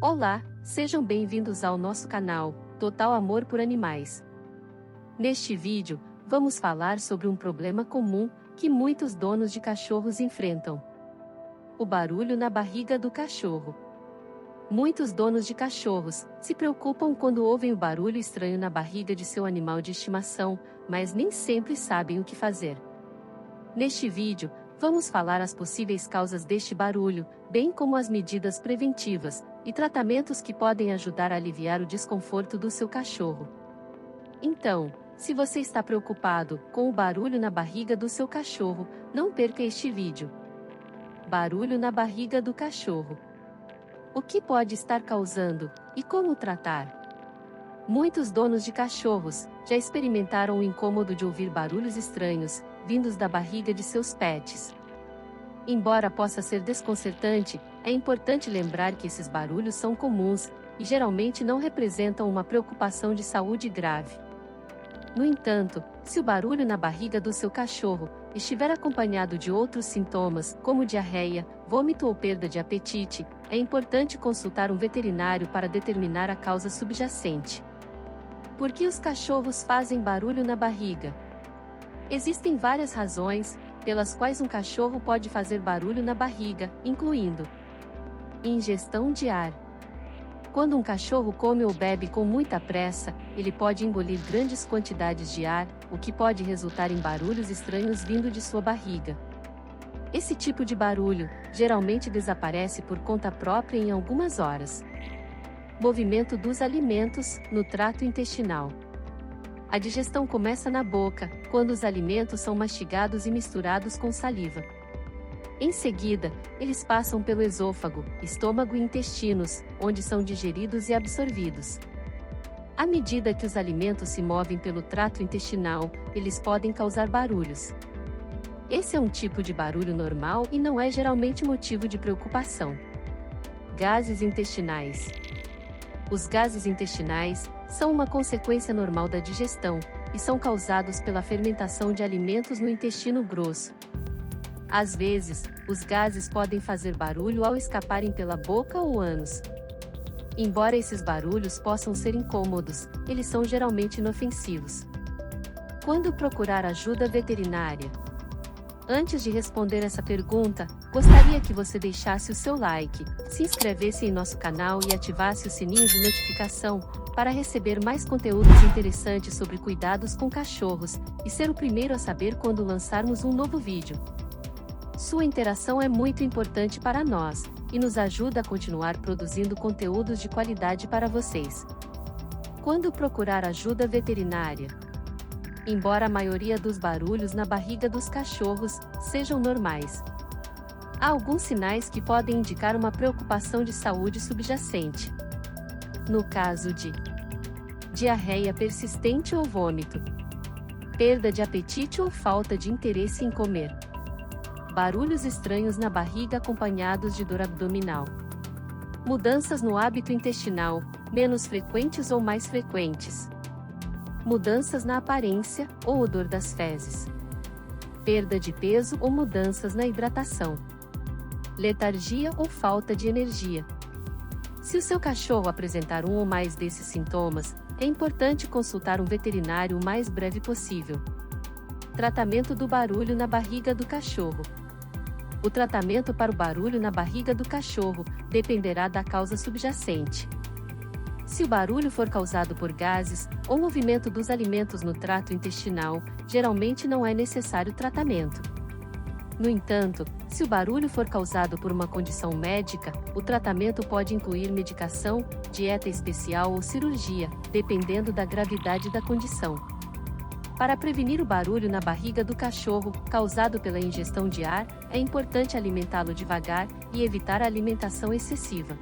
Olá, sejam bem-vindos ao nosso canal, Total Amor por Animais. Neste vídeo, vamos falar sobre um problema comum que muitos donos de cachorros enfrentam: o barulho na barriga do cachorro. Muitos donos de cachorros se preocupam quando ouvem o barulho estranho na barriga de seu animal de estimação, mas nem sempre sabem o que fazer. Neste vídeo, vamos falar as possíveis causas deste barulho, bem como as medidas preventivas e tratamentos que podem ajudar a aliviar o desconforto do seu cachorro. Então, se você está preocupado com o barulho na barriga do seu cachorro, não perca este vídeo. Barulho na barriga do cachorro. O que pode estar causando e como tratar? Muitos donos de cachorros já experimentaram o incômodo de ouvir barulhos estranhos vindos da barriga de seus pets. Embora possa ser desconcertante, é importante lembrar que esses barulhos são comuns e geralmente não representam uma preocupação de saúde grave. No entanto, se o barulho na barriga do seu cachorro estiver acompanhado de outros sintomas, como diarreia, vômito ou perda de apetite, é importante consultar um veterinário para determinar a causa subjacente. Por que os cachorros fazem barulho na barriga? Existem várias razões pelas quais um cachorro pode fazer barulho na barriga, incluindo ingestão de ar. Quando um cachorro come ou bebe com muita pressa, ele pode engolir grandes quantidades de ar, o que pode resultar em barulhos estranhos vindo de sua barriga. Esse tipo de barulho geralmente desaparece por conta própria em algumas horas. Movimento dos alimentos no trato intestinal. A digestão começa na boca, quando os alimentos são mastigados e misturados com saliva. Em seguida, eles passam pelo esôfago, estômago e intestinos, onde são digeridos e absorvidos. À medida que os alimentos se movem pelo trato intestinal, eles podem causar barulhos. Esse é um tipo de barulho normal e não é geralmente motivo de preocupação. Gases intestinais. Os gases intestinais são uma consequência normal da digestão e são causados pela fermentação de alimentos no intestino grosso. Às vezes, os gases podem fazer barulho ao escaparem pela boca ou ânus. Embora esses barulhos possam ser incômodos, eles são geralmente inofensivos. Quando procurar ajuda veterinária? Antes de responder essa pergunta, gostaria que você deixasse o seu like, se inscrevesse em nosso canal e ativasse o sininho de notificação, para receber mais conteúdos interessantes sobre cuidados com cachorros, e ser o primeiro a saber quando lançarmos um novo vídeo. Sua interação é muito importante para nós, e nos ajuda a continuar produzindo conteúdos de qualidade para vocês. Quando procurar ajuda veterinária? Embora a maioria dos barulhos na barriga dos cachorros sejam normais, há alguns sinais que podem indicar uma preocupação de saúde subjacente. No caso de diarreia persistente ou vômito, perda de apetite ou falta de interesse em comer, barulhos estranhos na barriga acompanhados de dor abdominal, mudanças no hábito intestinal, menos frequentes ou mais frequentes, mudanças na aparência ou odor das fezes, perda de peso ou mudanças na hidratação, letargia ou falta de energia. Se o seu cachorro apresentar um ou mais desses sintomas, é importante consultar um veterinário o mais breve possível. Tratamento do barulho na barriga do cachorro. O tratamento para o barulho na barriga do cachorro dependerá da causa subjacente. Se o barulho for causado por gases ou movimento dos alimentos no trato intestinal, geralmente não é necessário tratamento. No entanto, se o barulho for causado por uma condição médica, o tratamento pode incluir medicação, dieta especial ou cirurgia, dependendo da gravidade da condição. Para prevenir o barulho na barriga do cachorro, causado pela ingestão de ar, é importante alimentá-lo devagar e evitar a alimentação excessiva.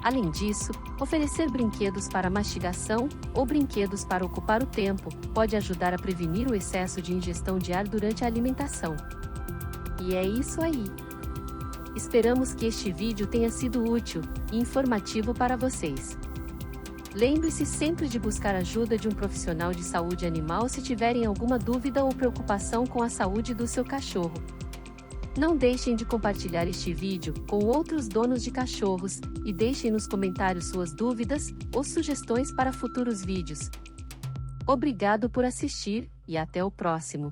Além disso, oferecer brinquedos para mastigação ou brinquedos para ocupar o tempo pode ajudar a prevenir o excesso de ingestão de ar durante a alimentação. E é isso aí! Esperamos que este vídeo tenha sido útil e informativo para vocês. Lembre-se sempre de buscar ajuda de um profissional de saúde animal se tiverem alguma dúvida ou preocupação com a saúde do seu cachorro. Não deixem de compartilhar este vídeo com outros donos de cachorros e deixem nos comentários suas dúvidas ou sugestões para futuros vídeos. Obrigado por assistir e até o próximo.